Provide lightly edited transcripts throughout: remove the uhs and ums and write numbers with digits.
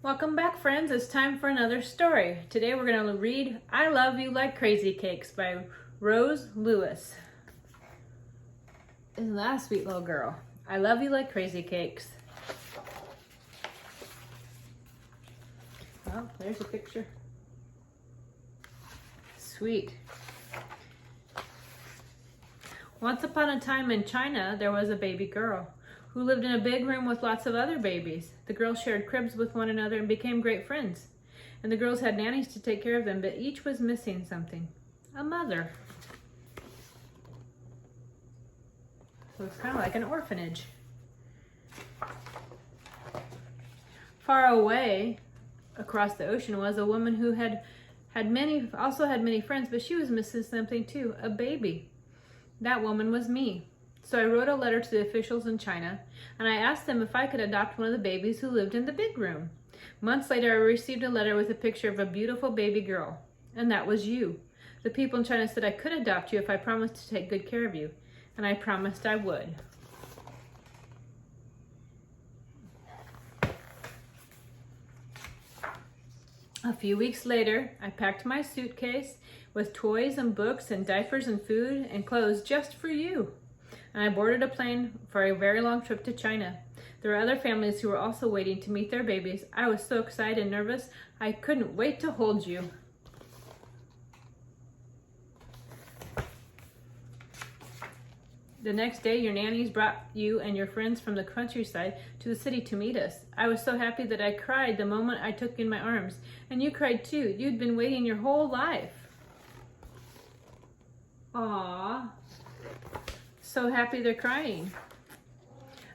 Welcome back, friends. It's time for another story. Today we're going to read I Love You Like Crazy Cakes by Rose Lewis. Isn't that a sweet little girl? I love you like crazy cakes. Oh, there's a picture. Sweet. Once upon a time in China, there was a baby girl who lived in a big room with lots of other babies. The girls shared cribs with one another and became great friends. And the girls had nannies to take care of them, but each was missing something. A mother. So it's kind of like an orphanage. Far away, across the ocean, was a woman who had many friends, but she was missing something too, a baby. That woman was me. So I wrote a letter to the officials in China, and I asked them if I could adopt one of the babies who lived in the big room. Months later, I received a letter with a picture of a beautiful baby girl, and that was you. The people in China said I could adopt you if I promised to take good care of you, and I promised I would. A few weeks later, I packed my suitcase with toys and books and diapers and food and clothes just for you. And I boarded a plane for a very long trip to China. There were other families who were also waiting to meet their babies. I was so excited and nervous, I couldn't wait to hold you. The next day, your nannies brought you and your friends from the countryside to the city to meet us. I was so happy that I cried the moment I took you in my arms. And you cried too. You'd been waiting your whole life. Aww. So happy they're crying.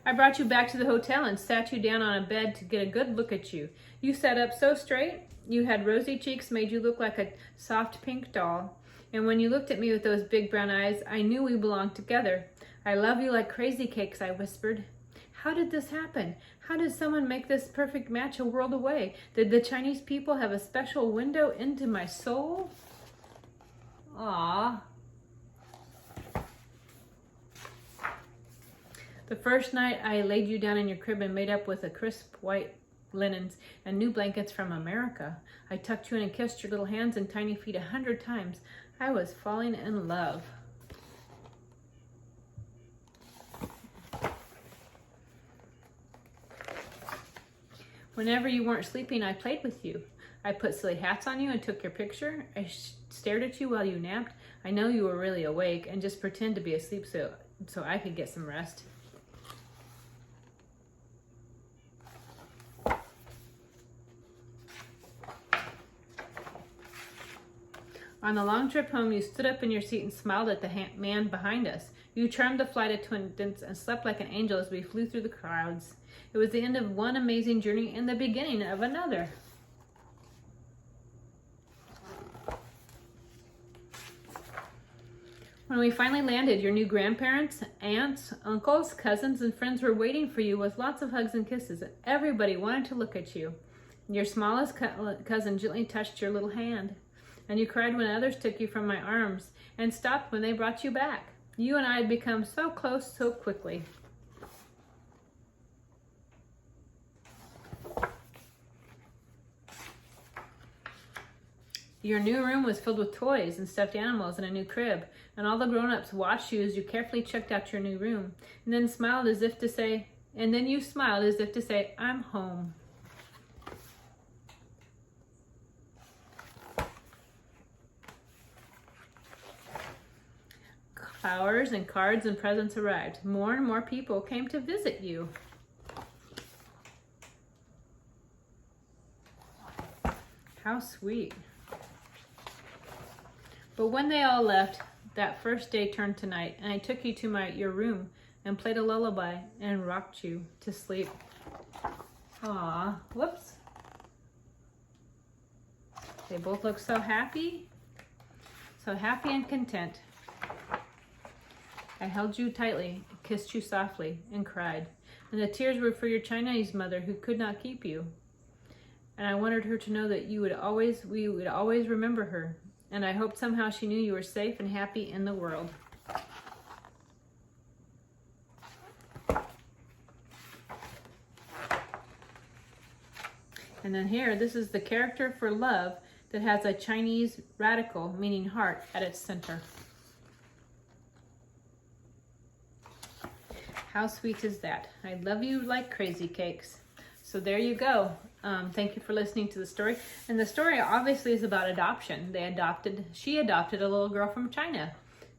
I brought you back to the hotel and sat you down on a bed to get a good look at you. You sat up so straight. You had rosy cheeks, made you look like a soft pink doll. And when you looked at me with those big brown eyes, I knew we belonged together. I love you like crazy cakes, I whispered. How did this happen? How did someone make this perfect match a world away? Did the Chinese people have a special window into my soul? Aww. The first night I laid you down in your crib and made up with a crisp white linens and new blankets from America. I tucked you in and kissed your little hands and tiny feet 100 times. I was falling in love. Whenever you weren't sleeping, I played with you. I put silly hats on you and took your picture. I stared at you while you napped. I know you were really awake and just pretend to be asleep so I could get some rest. On the long trip home, you stood up in your seat and smiled at the man behind us. You charmed the flight attendants and slept like an angel as we flew through the clouds. It was the end of one amazing journey and the beginning of another. When we finally landed, your new grandparents, aunts, uncles, cousins, and friends were waiting for you with lots of hugs and kisses. Everybody wanted to look at you. Your smallest cousin gently touched your little hand. And you cried when others took you from my arms and stopped when they brought you back. You and I had become so close so quickly. Your new room was filled with toys and stuffed animals and a new crib, and all the grown-ups watched you as you carefully checked out your new room, and then you smiled as if to say, I'm home. Flowers and cards and presents arrived. More and more people came to visit you. How sweet. But when they all left, that first day turned to night, and I took you to your room and played a lullaby and rocked you to sleep. Aw, whoops. They both look so happy and content. I held you tightly, kissed you softly, and cried. And the tears were for your Chinese mother who could not keep you. And I wanted her to know that we would always remember her. And I hoped somehow she knew you were safe and happy in the world. And then here, this is the character for love that has a Chinese radical, meaning heart, at its center. How sweet is that? I love you like crazy cakes. So there you go. Thank you for listening to the story. And the story obviously is about adoption. She adopted a little girl from China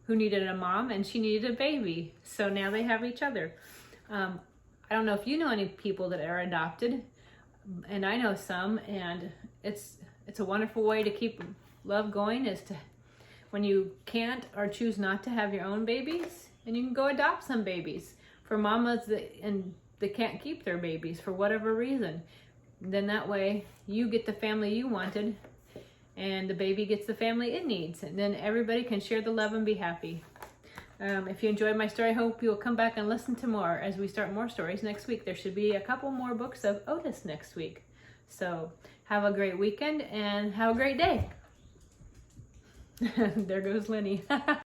who needed a mom, and she needed a baby. So now they have each other. I don't know if you know any people that are adopted, and I know some, and it's a wonderful way to keep love going, is to, when you can't or choose not to have your own babies, and you can go adopt some babies for mamas that can't keep their babies for whatever reason. Then that way you get the family you wanted, and the baby gets the family it needs, and then everybody can share the love and be happy. If you enjoyed my story, I hope you'll come back and listen to more as we start more stories next week. There should be a couple more books of Otis next week. So have a great weekend and have a great day. There goes Lenny.